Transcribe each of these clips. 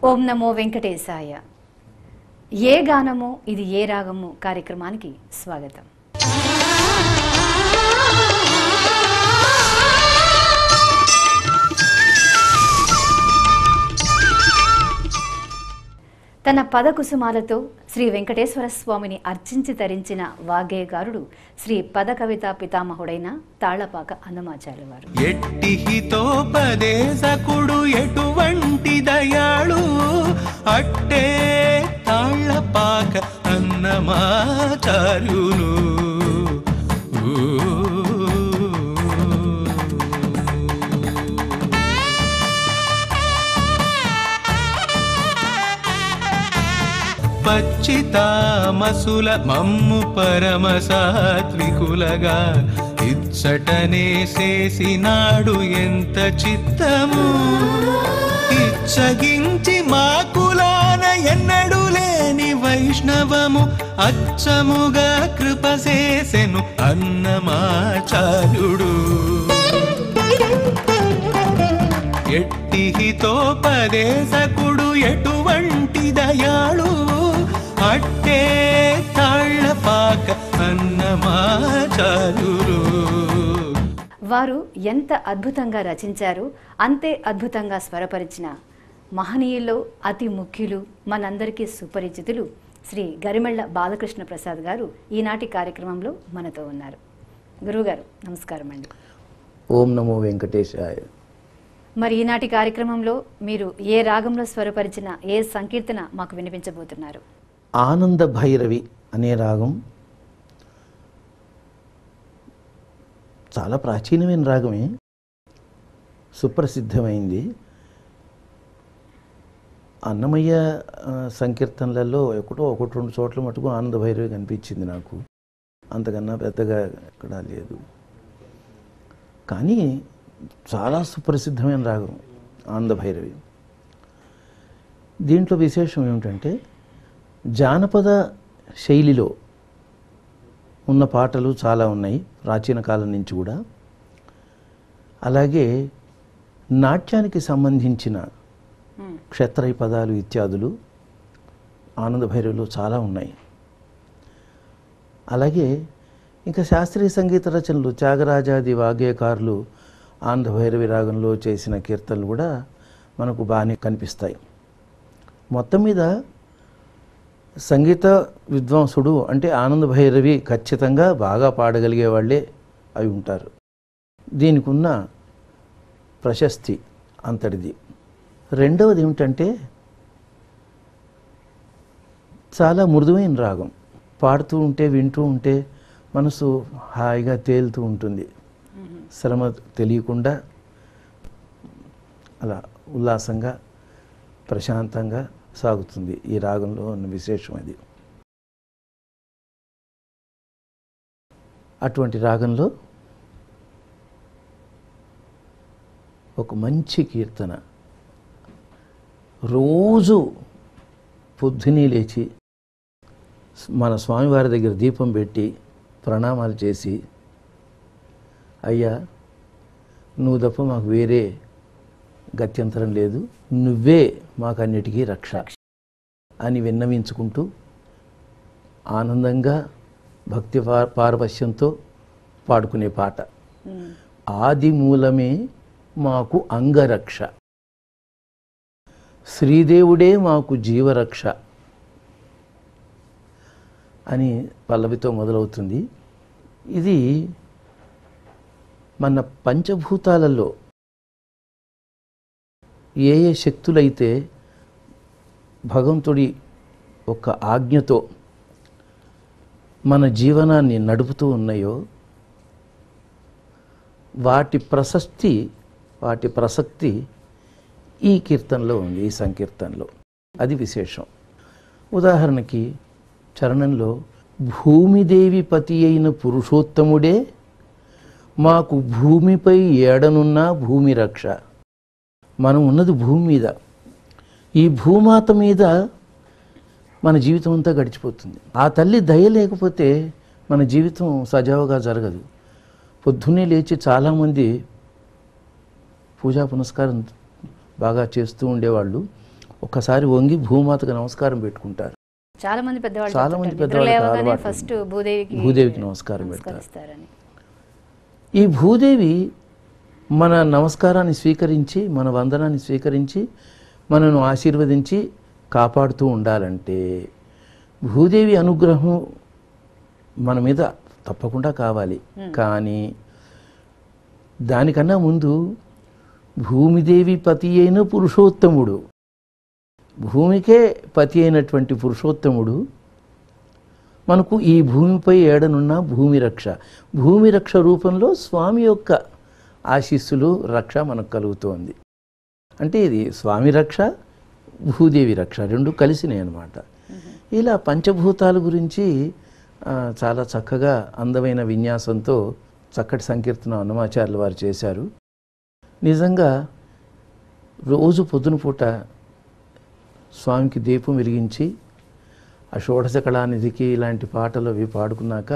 ఓం నమో వెంకటేశాయ. ఏ గానము ఇది ఏ రాగము కార్యక్రమానికి స్వాగతం. తన పదకుసుమాలతో శ్రీ వెంకటేశ్వర స్వామిని అర్చించి తరించిన వాగ్గేయకారుడు శ్రీ పద కవితా పితామహుడైన తాళ్లపాక అన్నమాచార్య వారు. ఎట్టి హితోపదేశకుడు ఎటువంటి దయాళు అట్టే తాళ్లపాక అన్నమాచార్యులు. పచ్చితామసుల మమ్ము పరమ సాత్వికులగా ఇచ్చటనే చేసినాడు ఎంత చిత్తము. ఇచ్చగించి మా కులాన ఎన్నడు లేని వైష్ణవము అచ్చముగా కృప చేసెను అన్నమాచార్యుడు. ఎట్టి హితోపదేశకుడు ఎటువంటి దయాళు అట్టే తాళ్లపాక అన్నమాచార్యులు. వారు ఎంత అద్భుతంగా రచించారు, అంతే అద్భుతంగా స్వరపరిచిన మహనీయుల్లో అతి ముఖ్యులు, మనందరికీ సుపరిచితులు శ్రీ గరిమెళ్ల బాలకృష్ణ ప్రసాద్ గారు ఈనాటి కార్యక్రమంలో మనతో ఉన్నారు. గురువుగారు నమస్కారం అండి. ఓం నమో వెంకటేశాయ. మరి ఈనాటి కార్యక్రమంలో మీరు ఏ రాగంలో స్వరపరిచిన ఏ సంకీర్తన మాకు వినిపించబోతున్నారు? ఆనంద భైరవి అనే రాగం చాలా ప్రాచీనమైన రాగమే, సుప్రసిద్ధమైంది. అన్నమయ్య సంకీర్తనలలో ఒకటి రెండు చోట్ల మటుకు ఆనంద భైరవి కనిపించింది నాకు, అంతకన్నా పెద్దగా ఎక్కడా లేదు. కానీ చాలా సుప్రసిద్ధమైన రాగం ఆనంద భైరవి. దీంట్లో విశేషం ఏమిటంటే జానపద శైలిలో ఉన్న పాటలు చాలా ఉన్నాయి ప్రాచీన కాలం నుంచి కూడా. అలాగే నాట్యానికి సంబంధించిన క్షత్రయ పదాలు ఇత్యాదులు ఆనంద భైరవిలో చాలా ఉన్నాయి. అలాగే ఇంకా శాస్త్రీయ సంగీత రచనలు త్యాగరాజాది వాగ్గేయకారులు ఆనంద భైరవి రాగంలో చేసిన కీర్తనలు కూడా మనకు బాగానే కనిపిస్తాయి. మొత్తం మీద సంగీత విద్వాంసుడు అంటే ఆనంద భైరవి ఖచ్చితంగా బాగా పాడగలిగే వాళ్ళే అవి ఉంటారు. దీనికి ఉన్న ప్రశస్తి అంతటిది. రెండవది ఏమిటంటే చాలా మృదువైన రాగం, పాడుతూ ఉంటే వింటూ ఉంటే మనసు హాయిగా తేలుతూ ఉంటుంది, శ్రమ తెలియకుండా అలా ఉల్లాసంగా ప్రశాంతంగా సాగుతుంది. ఈ రాగంలో ఉన్న విశేషం అది. అటువంటి రాగంలో ఒక మంచి కీర్తన, రోజు పొద్దునే లేచి మన స్వామివారి దగ్గర దీపం పెట్టి ప్రణామాలు చేసి, అయ్యా నువ్వు తప్ప మాకు వేరే గత్యంతరం లేదు, నువ్వే మాకన్నిటికీ రక్ష అని విన్నవించుకుంటూ ఆనందంగా భక్తి పారవశ్యంతో పాడుకునే పాట. ఆది మూలమే మాకు అంగరక్ష, శ్రీదేవుడే మాకు జీవరక్ష అని పల్లవితో మొదలవుతుంది. ఇది మన పంచభూతాలలో ఏ ఏ శక్తులైతే భగవంతుడి ఒక ఆజ్ఞతో మన జీవనాన్ని నడుపుతూ ఉన్నాయో వాటి ప్రసక్తి ఈ కీర్తనలో ఉంది, ఈ సంకీర్తనలో. అది విశేషం. ఉదాహరణకి చరణంలో భూమిదేవి పతి అయిన పురుషోత్తముడే మాకు భూమిపై ఏడనున్న భూమి రక్ష. మనం ఉన్నది భూమి మీద, ఈ భూమాత మీద మన జీవితం అంతా గడిచిపోతుంది. ఆ తల్లి దయ లేకపోతే మన జీవితం సజావుగా జరగదు. పొద్దున్నే లేచి చాలామంది పూజా పునస్కారం బాగా చేస్తూ ఉండేవాళ్ళు ఒక్కసారి వంగి భూమాతకు నమస్కారం పెట్టుకుంటారు. చాలా మంది పెద్దవాళ్ళు చాలా మంది చెప్తుంటారు, పెద్దవాళ్ళకి నిద్ర లేవగానే అలవాటు ఫస్ట్ ఉంది. భూదేవికి భూదేవికి నమస్కారం పెడతారు. నమస్కరిస్తారని. ఈ భూదేవి మన నమస్కారాన్ని స్వీకరించి, మన వందనాన్ని స్వీకరించి, మనను ఆశీర్వదించి కాపాడుతూ ఉండాలంటే భూదేవి అనుగ్రహం మన మీద తప్పకుండా కావాలి. కానీ దానికన్నా ముందు భూమిదేవి పతి అయిన పురుషోత్తముడు, భూమికే పతి అయినటువంటి పురుషోత్తముడు మనకు ఈ భూమిపై ఏడనున్న భూమి రక్ష, భూమి రక్ష రూపంలో స్వామి యొక్క ఆశీస్సులు, రక్ష మనకు కలుగుతోంది. అంటే ఇది స్వామి రక్ష, భూదేవి రక్ష రెండు కలిసినాయి అన్నమాట. ఇలా పంచభూతాల గురించి చాలా చక్కగా అందమైన విన్యాసంతో చక్కటి సంకీర్తన అన్నమాచార్యుల వారు చేశారు. నిజంగా రోజు పొద్దున పూట స్వామికి దీపం వెలిగించి ఆ షోడశ కళానిధికి ఇలాంటి పాటలు అవి పాడుకున్నాక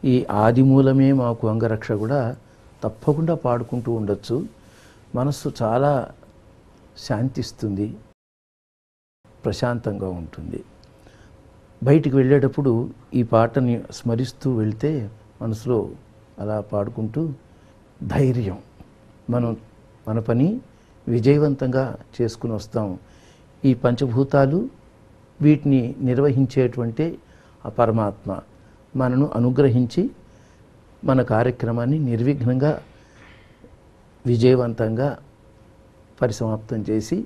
ఈ ఆదిమూలమే మాకు అంగరక్ష కూడా తప్పకుండా పాడుకుంటూ ఉండొచ్చు. మనస్సు చాలా శాంతిస్తుంది, ప్రశాంతంగా ఉంటుంది. బయటికి వెళ్ళేటప్పుడు ఈ పాటని స్మరిస్తూ వెళ్తే మనసులో అలా పాడుకుంటూ ధైర్యం, మనం మన పని విజయవంతంగా చేసుకుని వస్తాం. ఈ పంచభూతాలు వీటిని నిర్వహించేటువంటి ఆ పరమాత్మ మనను అనుగ్రహించి మన కార్యక్రమాన్ని నిర్విఘ్నంగా విజయవంతంగా పరిసమాప్తం చేసి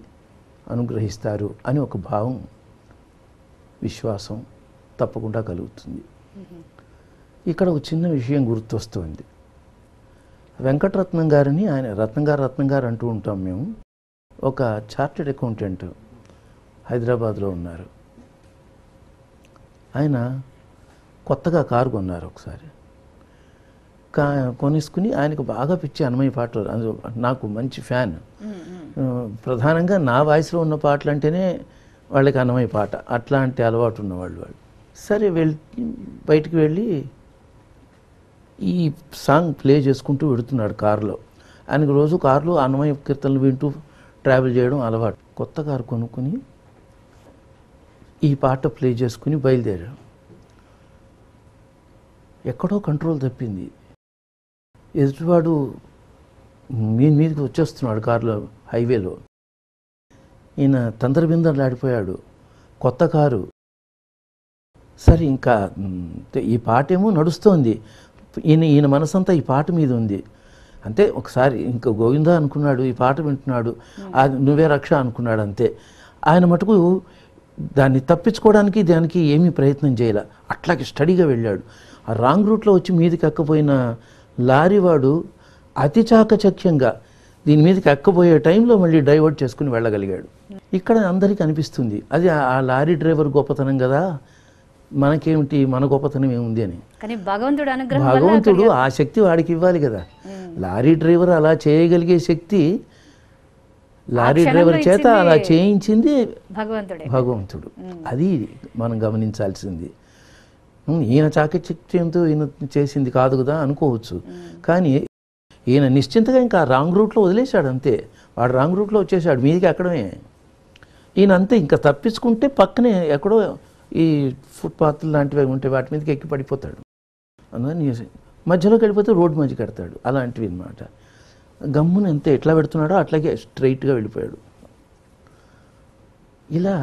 అనుగ్రహిస్తారు అని ఒక భావం, విశ్వాసం తప్పకుండా కలుగుతుంది. ఇక్కడ ఒక చిన్న విషయం గుర్తొస్తుంది. వెంకటరత్నం గారిని, ఆయన రత్నం గారు అంటూ ఉంటాం మేము, ఒక చార్టెడ్ అకౌంటెంట్ హైదరాబాద్లో ఉన్నారు. ఆయన కొత్తగా కారు కొన్నారు. ఒకసారి కొనేసుకుని ఆయనకు బాగా పిచ్చి అన్నమయ్య పాటలు, నాకు మంచి ఫ్యాన్. ప్రధానంగా నా వాయిస్లో ఉన్న పాటలు అంటేనే వాళ్ళకి అన్నమయ్య పాట, అట్లాంటి అలవాటు ఉన్నవాళ్ళు వాళ్ళు. సరే బయటికి వెళ్ళి ఈ సాంగ్ ప్లే చేసుకుంటూ వెడుతున్నాడు కారులో. ఆయనకు రోజు కారులో అన్నమయ్య కీర్తనలు వింటూ ట్రావెల్ చేయడం అలవాటు. కొత్త కారు కొనుక్కొని ఈ పాట ప్లే చేసుకుని బయలుదేరాడు. ఎక్కడో కంట్రోల్ తప్పింది. ఎదుటివాడు మీదకి వచ్చేస్తున్నాడు కారులో, హైవేలో. ఈయన తొందరబిందలాడిపోయాడు. కొత్త కారు. సరే ఇంకా ఈ పాట ఏమో నడుస్తోంది, ఈయన మనసంతా ఈ పాట మీద ఉంది. అంతే ఒకసారి ఇంకా గోవిందా అనుకున్నాడు, ఈ పాట వింటున్నాడు, అది నువ్వే రక్ష అనుకున్నాడు. అంతే. ఆయన మటుకు దాన్ని తప్పించుకోవడానికి దానికి ఏమీ ప్రయత్నం చేయాల, అట్లాగే స్టడీగా వెళ్ళాడు. ఆ రాంగ్ రూట్లో వచ్చి మీదకి ఎక్కపోయిన లారీవాడు అతి చాకచక్యంగా దీని మీదకి ఎక్కబోయే టైంలో మళ్ళీ డైవర్ట్ చేసుకుని వెళ్ళగలిగాడు. ఇక్కడ అందరికీ అనిపిస్తుంది అది ఆ లారీ డ్రైవర్ గొప్పతనం కదా, మనకేమిటి, మన గొప్పతనం ఏముంది అని. భగవంతుడు ఆ శక్తి వాడికి ఇవ్వాలి కదా. లారీ డ్రైవర్ అలా చేయగలిగే శక్తి లారీ డ్రైవర్ చేత అలా చేయించింది భగవంతుడు. అది మనం గమనించాల్సింది. ఈయన చాకచక్యంతో ఈయన చేసింది కాదు కదా అనుకోవచ్చు, కానీ ఈయన నిశ్చింతగా ఇంకా రాంగ్ రూట్లో వదిలేశాడు. అంతే, వాడు రాంగ్ రూట్లో వచ్చేసాడు, మీదికి ఎక్కడమే. ఈయన అంతే, ఇంకా తప్పించుకుంటే పక్కనే ఎక్కడో ఈ ఫుట్పాత్లు లాంటివి ఉంటే వాటి మీదకి ఎక్కి పడిపోతాడు. అందుకని మధ్యలోకి వెళ్ళిపోతే రోడ్డు మధ్య కడతాడు. అలాంటివి అన్నమాట. గమ్మున ఎంత ఎట్లా పెడుతున్నాడో అట్లాగే స్ట్రైట్గా వెళ్ళిపోయాడు. ఇలా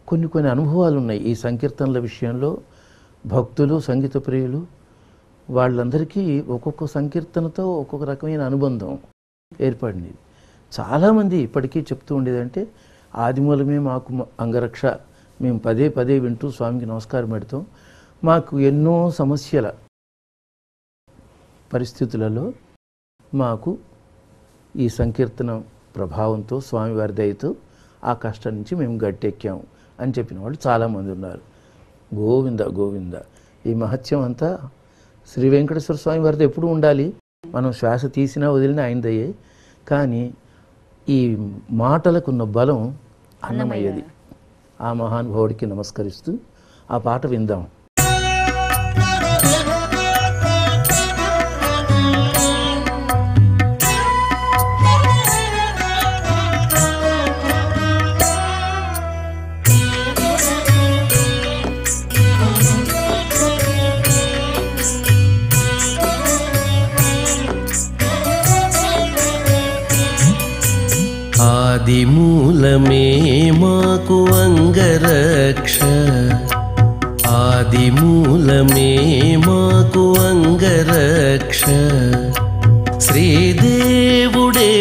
కొన్ని అనుభవాలు ఉన్నాయి ఈ సంకీర్తనల విషయంలో. భక్తులు, సంగీత ప్రియులు వాళ్ళందరికీ ఒక్కొక్క సంకీర్తనతో ఒక్కొక్క రకమైన అనుబంధం ఏర్పడింది. చాలామంది ఇప్పటికీ చెప్తూ ఉండేదంటే ఆదిమూలమే మాకు అంగరక్ష, మేము పదే పదే వింటూ స్వామికి నమస్కారం పెడతాం. మాకు ఎన్నో సమస్యల పరిస్థితులలో మాకు ఈ సంకీర్తన ప్రభావంతో, స్వామివారి దయతో ఆ కష్టం నుంచి మేము గట్టెక్కాము అని చెప్పిన వాళ్ళు చాలామంది ఉన్నారు. గోవింద గోవింద. ఈ మహత్యం అంతా శ్రీ వెంకటేశ్వర స్వామి వారితో ఎప్పుడు ఉండాలి. మనం శ్వాస తీసినా వదిలినా ఆయనదయ్యే. కానీ ఈ మాటలకున్న బలం అన్నమయ్యది. ఆ మహానుభావుడికి నమస్కరిస్తూ ఆ పాట విందాం. ఆదిమూలమే మాకు అంగరక్ష, ఆదిమూలమే మాకు అంగరక్ష, శ్రీదేవుడే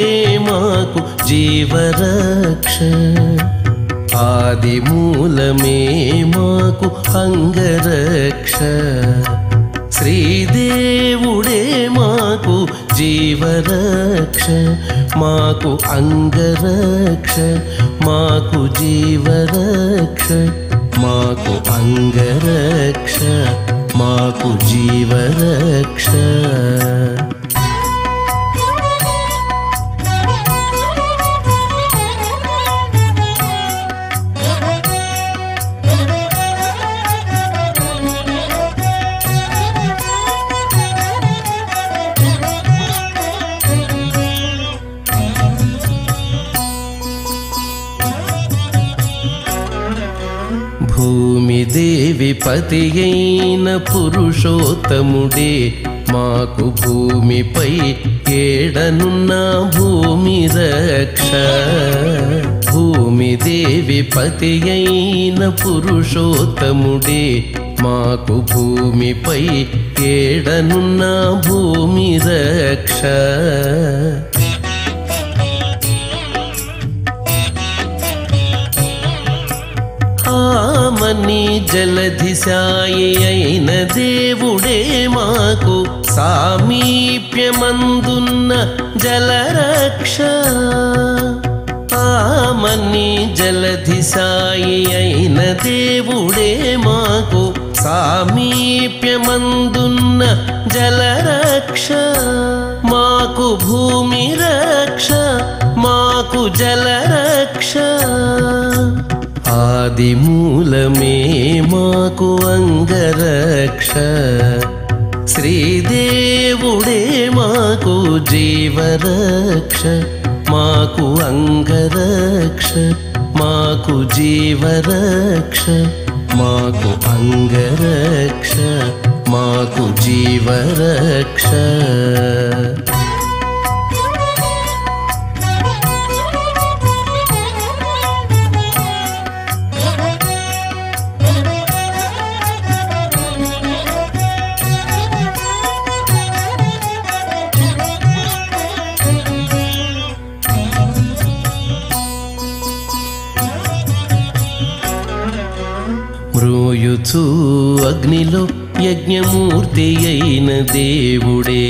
మాకు జీవరక్ష, ఆదిమూలమే మాకు అంగరక్ష, శ్రీదేవుడే మాకు జీవరక్ష, మాకు అంగరక్ష, మాకు జీవరక్ష, మాకు అంగరక్ష, మాకు జీవరక్ష. భూమిదేవి పతి అయిన పురుషోత్తముడే మాకు భూమిపై ఏడనున్న భూమి రక్ష, భూమిదేవి పతి అయిన పురుషోత్తముడే మాకు భూమిపై ఏడనున్న భూమి రక్ష, ఆమని జలధి సాయి అయిన దేవుడే మాకు సామీప్యమందున్న జలరక్ష, ఆమని జలధి సాయి అయిన దేవుడే మాకు సామీప్యమందున్న జలరక్ష, మాకు భూమి రక్ష, మాకు జలరక్ష, ఆదిమూలమే మాకు అంగరక్ష, శ్రీదేవుడే మాకు జీవరక్ష, మాకు అంగరక్ష, మాకు జీవరక్ష, మాకు అంగరక్ష, మాకు జీవరక్ష. మ్రోయుచు అగ్నిలో యజ్ఞమూర్తి అయిన దేవుడే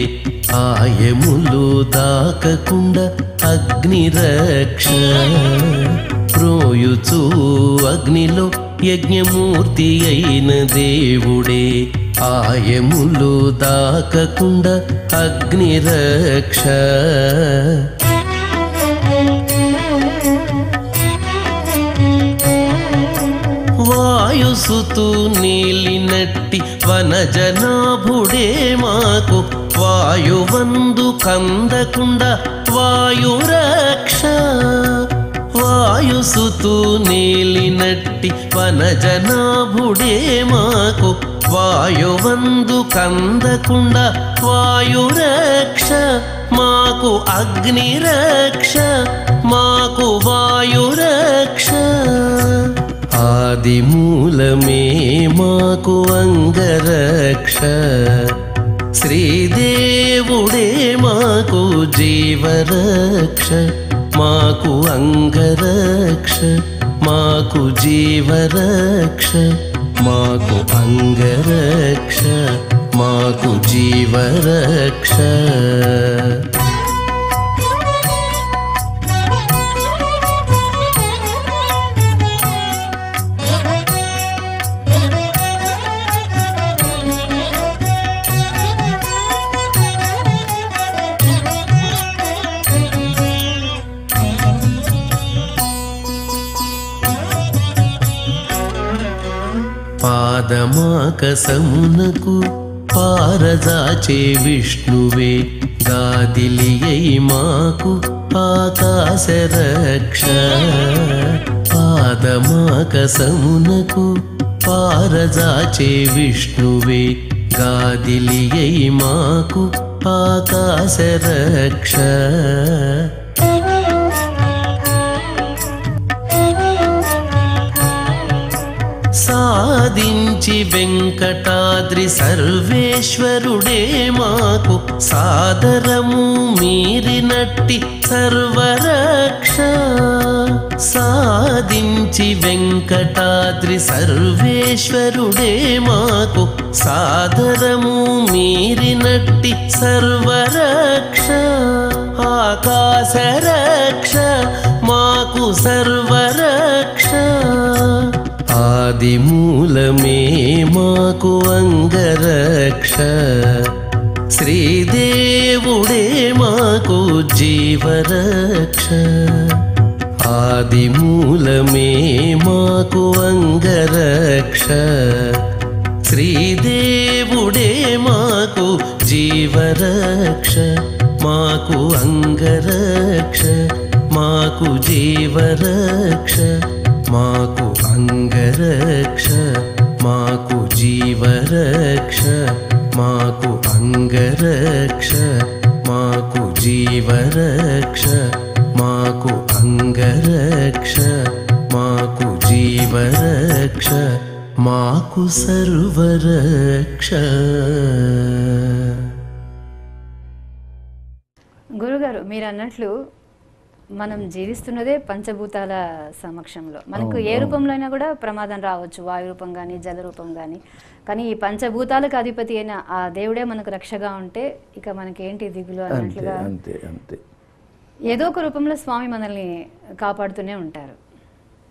ఆయములు దాకకుండా అగ్నిరక్ష, మ్రోయుచు అగ్నిలో యజ్ఞమూర్తి అయిన దేవుడే ఆయములు దాకకుండా అగ్నిరక్ష, వాయుసుతు నీలినట్టి వనజనాభుడే మాకు వాయువందు కందకుండా వాయురక్ష, వాయుసుతు నీలినట్టి వనజనాభుడే మాకు వాయువందు కందకుండా వాయురక్ష, మాకు అగ్నిరక్ష, మాకు వాయురక్ష, ఆదిమూలమే మాకు అంగరక్ష, శ్రీదేవుడే మాకు జీవరక్ష, మాకు అంగరక్ష, మాకు జీవరక్ష, మాకు అంగరక్ష, మాకు జీవరక్ష. పాదమాకసమునకు పారజాచే విష్ణువే గాదిలియై మాకు ఆకాశరక్ష, పాదమాకసమునకు పారజాచే విష్ణువే గాదిలియై మాకు ఆకాశరక్ష, వెంకటాద్రి సర్వేశ్వరుడే మాకు సాదరము మీరినట్టి సర్వరక్ష సాధించి వెంకటాద్రి సర్వేశ్వరుడే మాకు సాదరము మీరినట్టి సర్వరక్ష ఆకాశరక్ష మాకు సర్వరక్ష ఆదిమూలమే మాకు అంగరక్ష శ్రీదేవుడే మాకు జీవరక్ష ఆదిమూలమే మాకు అంగరక్ష శ్రీదేవుడే మాకు జీవరక్ష మాకు అంగరక్ష మాకు జీవరక్ష మాకు అంగరక్ష మాకు జీవరక్ష మాకు అంగరక్ష మాకు జీవరక్ష మాకు అంగరక్ష మాకు జీవరక్ష మాకు సర్వరక్ష. గురుగారు మీరు అన్నట్లు మనం జీవిస్తున్నదే పంచభూతాల సమక్షంలో. మనకు ఏ రూపంలో అయినా కూడా ప్రమాదం రావచ్చు, వాయు రూపం కానీ జల రూపం కానీ. కానీ ఈ పంచభూతాలకు అధిపతి అయిన ఆ దేవుడే మనకు రక్షగా ఉంటే ఇక మనకి ఏంటి దిగులు అన్నట్లుగా ఏదో ఒక రూపంలో స్వామి మనల్ని కాపాడుతూనే ఉంటారు.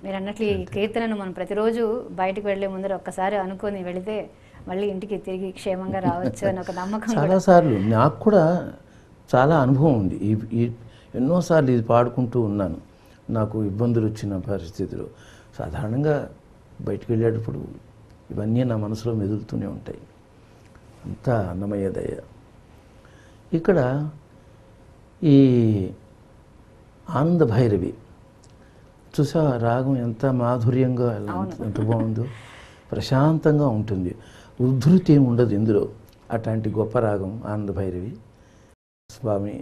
మీరు అన్నట్లు ఈ కీర్తనను మనం ప్రతిరోజు బయటకు వెళ్లే ముందర ఒక్కసారి అనుకొని వెళితే మళ్ళీ ఇంటికి తిరిగి క్షేమంగా రావచ్చు అని ఒక నమ్మకం. చాలాసార్లు నాకు కూడా చాలా అనుభవం ఉంది. ఎన్నోసార్లు ఇది పాడుకుంటూ ఉన్నాను. నాకు ఇబ్బందులు వచ్చిన పరిస్థితులు సాధారణంగా బయటికి వెళ్ళేటప్పుడు ఇవన్నీ నా మనసులో మెదులుతూనే ఉంటాయి. అంతా అన్నమయ్య దయ. ఇక్కడ ఈ ఆనంద భైరవి చూసా రాగం ఎంత మాధుర్యంగా ఎంత బాగుందో, ప్రశాంతంగా ఉంటుంది, ఉద్ధృతి ఏమి ఉండదు ఇందులో. అట్లాంటి గొప్ప రాగం ఆనంద భైరవి. స్వామి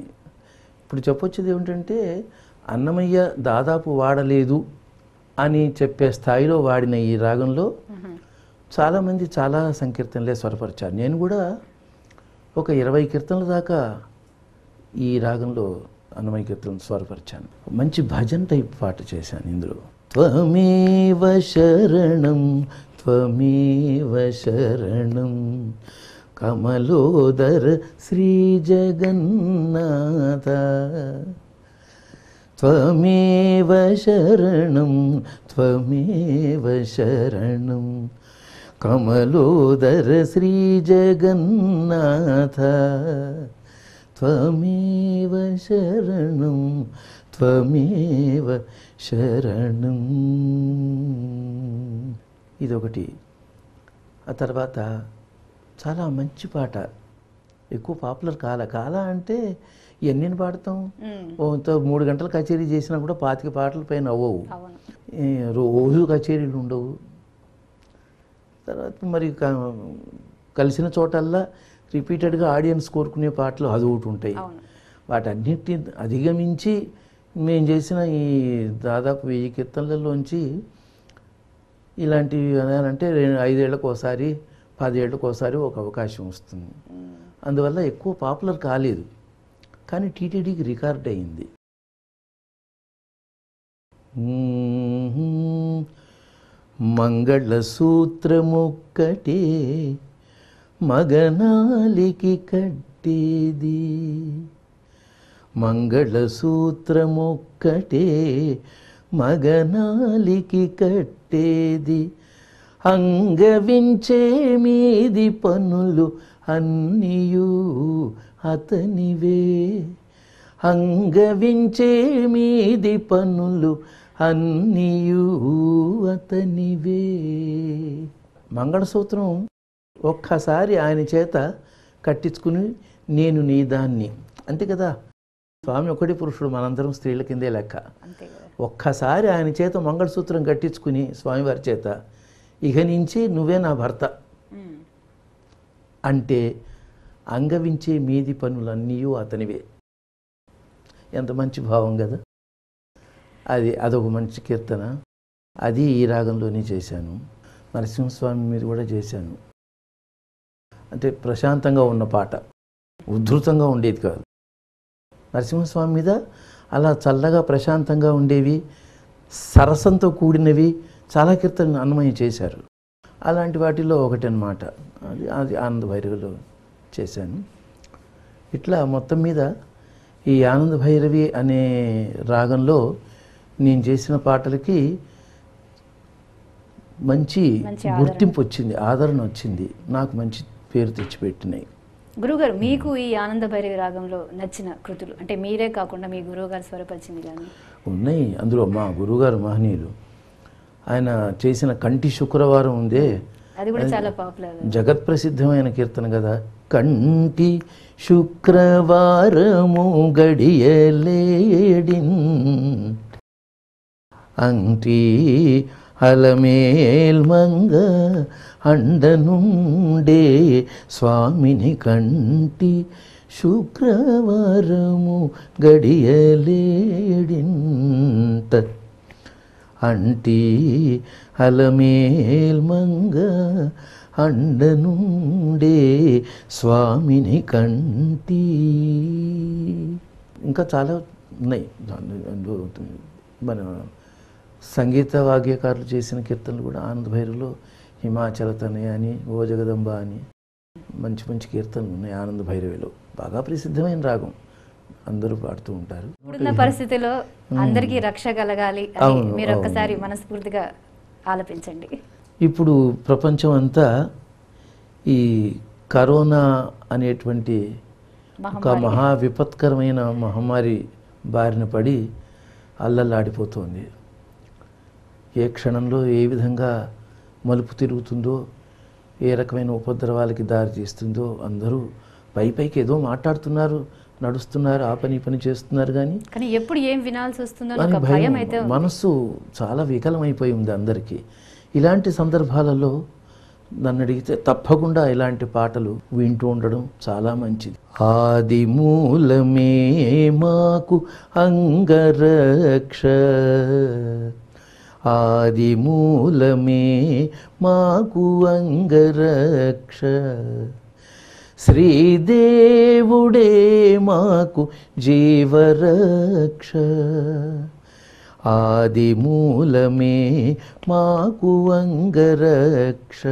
ఇప్పుడు చెప్పొచ్చేది ఏమిటంటే అన్నమయ్య దాదాపు వాడలేదు అని చెప్పే స్థాయిలో వాడిన ఈ రాగంలో చాలామంది చాలా సంకీర్తనలే స్వరపరిచారు. నేను కూడా ఒక 20 కీర్తనల దాకా ఈ రాగంలో అన్నమయ్య కీర్తనలు స్వరపరిచాను. మంచి భజన్ టైప్ పాట చేశాను ఇందులో. త్వమేవ శరణం త్వమేవ శరణం కమలోదర శ్రీ జగన్నాథ త్వమేవ శరణం త్వమేవ శరణం కమలోదర శ్రీ జగన్నాథ త్వమేవ శరణం త్వమేవ శరణం. ఇదొకటి. ఆ తర్వాత చాలా మంచి పాట, ఎక్కువ పాపులర్ కాల అంటే ఎన్ని పాడతాం. 3 గంటల కచేరీ చేసినా కూడా 25 పాటల పైన అవ్వవు. రోజు కచేరీలు ఉండవు. తర్వాత మరి కలిసిన చోటల్లా రిపీటెడ్గా ఆడియన్స్ కోరుకునే పాటలు అది ఒకటి ఉంటాయి. వాటన్నిటిని అధిగమించి మేము చేసిన ఈ దాదాపు 1000 కీర్తనలలోంచి ఇలాంటివి అనాలంటే 5 ఏళ్ళకు ఒకసారి 10 ఏళ్ళకు ఒకసారి ఒక అవకాశం వస్తుంది. అందువల్ల ఎక్కువ పాపులర్ కాలేదు, కానీ టీటీడీకి రికార్డ్ అయింది. మంగళసూత్రమొక్కటే మగనాలికి కట్టేది, మంగళసూత్రమొక్కటే మగనాలికి కట్టేది, అంగవించే మీది పనులు అన్నియు అతనివే, అంగవించే మీది పనులు అన్నియు అతనివే. మంగళసూత్రం ఒక్కసారి ఆయన చేత కట్టించుకుని నేను నీ దాన్ని అంతే కదా. స్వామి ఒకటి పురుషుడు, మనందరం స్త్రీల కిందే లెక్క. ఒక్కసారి ఆయన చేత మంగళసూత్రం కట్టించుకుని స్వామివారి చేత ఇక నుంచి నువ్వే నా భర్త అంటే అంగవించే మీది పనులన్నీ అతనివే. ఎంత మంచి భావం కదా. అదొక మంచి కీర్తన. అది ఈ రాగంలోనే చేశాను. నరసింహస్వామి మీద కూడా చేశాను. అంటే ప్రశాంతంగా ఉన్న పాట, ఉద్ధృతంగా ఉండేది కాదు. నరసింహస్వామి మీద అలా చల్లగా ప్రశాంతంగా ఉండేవి, సరసంతో కూడినవి చాలా కీర్తనలు అన్నమయ్య చేశారు. అలాంటి వాటిలో ఒకటి అన్నమాట. అది ఆనంద భైరవిలో చేశాను. ఇట్లా మొత్తం మీద ఈ ఆనంద భైరవి అనే రాగంలో నేను చేసిన పాటలకి మంచి గుర్తింపు వచ్చింది, ఆదరణ వచ్చింది, నాకు మంచి పేరు తెచ్చిపెట్టినాయి. గురుగారు, మీకు ఈ ఆనంద భైరవి రాగంలో నచ్చిన కృతులు అంటే మీరే కాకుండా మీ గురువుగారు స్వరపరిచింది కానీ ఉన్నాయి. అందులో మా గురువుగారు మహనీయులు, ఆయన చేసిన కంటి శుక్రవారం ఉందే, అది కూడా చాలా పాపులర్, జగత్ ప్రసిద్ధమైన కీర్తన కదా. కంటి శుక్రవారము గడియలేడిన్ అంటి అలమేల్మంగ అండనుండే స్వామిని కంటి శుక్రవారము గడియలేడింత అంటి అలమేల్మంగ అండనుండే స్వామిని కంటి. ఇంకా చాలా ఉన్నాయి. మన సంగీత వాగ్యకారులు చేసిన కీర్తనలు కూడా ఆనంద భైరవిలో హిమాచల తనయ అని, ఓ జగదంబ అని మంచి మంచి కీర్తనలు ఉన్నాయి ఆనంద భైరవిలో. బాగా ప్రసిద్ధమైన రాగం, అందరూ పాడుతూ ఉంటారు. ఇప్పుడున్న పరిస్థితిలో అందరికీ రక్ష కలగాలి అని మీరు ఒక్కసారి మనస్ఫూర్తిగా ఆలపించండి. ఇప్పుడు ప్రపంచం అంతా ఈ కరోనా అనేటువంటి ఒక మహా విపత్కరమైన మహమ్మారి బారిన పడి అల్లల్లాడిపోతుంది. ఏ క్షణంలో ఏ విధంగా మలుపు తిరుగుతుందో, ఏ రకమైన ఉపద్రవాలకి దారి తీస్తుందో అందరూ పైకి ఏదో మాట్లాడుతున్నారు, నడుస్తున్నారు, ఆ పని చేస్తున్నారు, కానీ ఎప్పుడు ఏం వినాల్సి వస్తుందో భయం అయితే మనస్సు చాలా వికలమైపోయి ఉంది అందరికీ. ఇలాంటి సందర్భాలలో నన్ను అడిగితే తప్పకుండా ఇలాంటి పాటలు వింటూ ఉండడం చాలా మంచిది. ఆది మూలమే మాకు అంగరక్ష, ఆది మూలమే మాకు అంగరక్ష, శ్రీదేవుడే మాకు జీవరక్ష, ఆది మూలమే మాకు అంగరక్ష,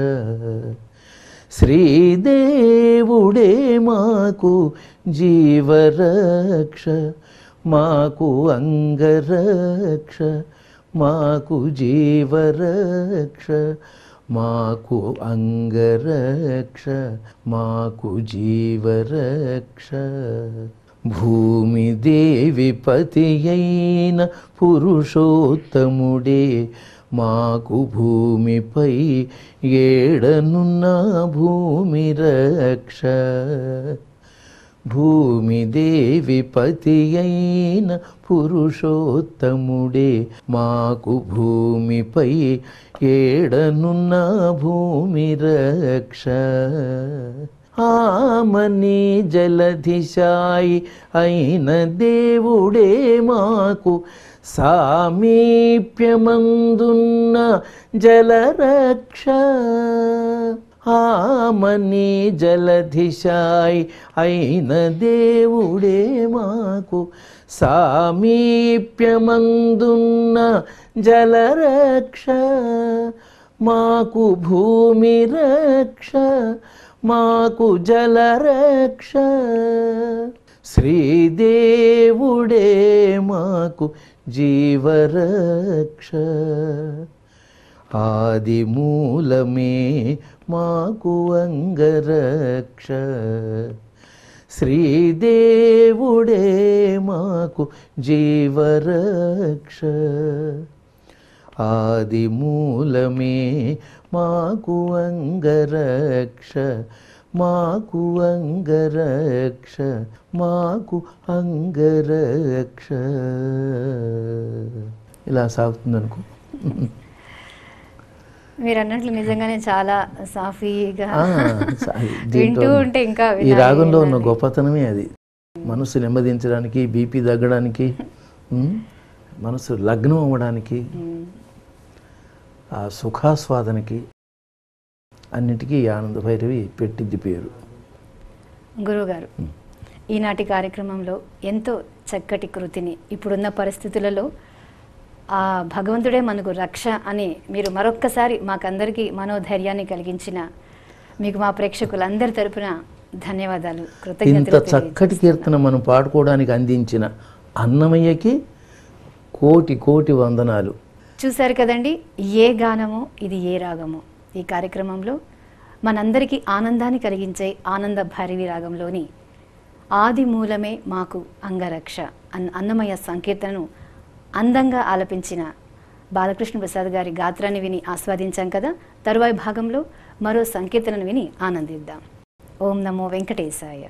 శ్రీదేవుడే మాకు జీవరక్ష, మాకు అంగరక్ష, మాకు జీవరక్ష, మాకు అంగరక్ష, మాకు జీవరక్ష. భూమి దేవి పతి అయిన పురుషోత్తముడే మాకు భూమిపై ఏడనున్న భూమి రక్ష, భూమి దేవి పతి అయిన పురుషోత్తముడే మాకు భూమిపై ఏడనున్న భూమి రక్ష, ఆమని జలధిశాయి అయిన దేవుడే మాకు సామీప్యమందున్న జలరక్ష, ఆమని జలధిశాయి అయిన దేవుడే మాకు సామీప్యమందున్న జలరక్ష, మాకు భూమి రక్ష, మాకు జలరక్ష, శ్రీదేవుడే మాకు జీవరక్ష, ఆది మూలమే మాకు అంగరక్ష, శ్రీదేవుడే మాకు జీవరక్ష, ఆది మూలమే మాకు అంగరక్ష, మాకు అంగరక్ష, మాకు అంగరక్ష. ఇలా సాగుతుంది అనుకో. మీరు అన్నట్లు నిజంగానే చాలా సాఫీగా వింటూ ఉంటే ఇంకా ఈ రాగంలో ఉన్న గొప్పతనమే అది. మనసు నెమ్మదించడానికి, బీపీ తగ్గడానికి, మనసు లగ్నం అవ్వడానికి, ఆ సుఖాస్వాదనకి అన్నిటికీ ఆనంద భైరవి పెట్టింది పేరు. గురువుగారు, ఈనాటి కార్యక్రమంలో ఎంతో చక్కటి కృతిని, ఇప్పుడున్న పరిస్థితులలో ఆ భగవంతుడే మనకు రక్ష అని మీరు మరొక్కసారి మాకందరికీ మనోధైర్యాన్ని కలిగించిన మీకు మా ప్రేక్షకులందరి తరపున ధన్యవాదాలు, ఇంత కృతజ్ఞతలు చక్కటి కీర్తన మనం పాడుకోవడానికి అందించిన అన్నమయ్యకి కోటి కోటి వందనాలు. చూశారు కదండి, ఏ గానమో ఇది ఏ రాగమో. ఈ కార్యక్రమంలో మనందరికీ ఆనందాన్ని కలిగించే ఆనంద భైరవి రాగంలోని ఆది మూలమే మాకు అంగరక్ష అన్నమయ్య సంకీర్తనను అందంగా ఆలపించిన బాలకృష్ణ ప్రసాద్ గారి గాత్రాన్ని విని ఆస్వాదించాం కదా. తరువాయి భాగంలో మరో సంకీర్తనను విని ఆనందిద్దాం. ఓం నమో వెంకటేశాయ.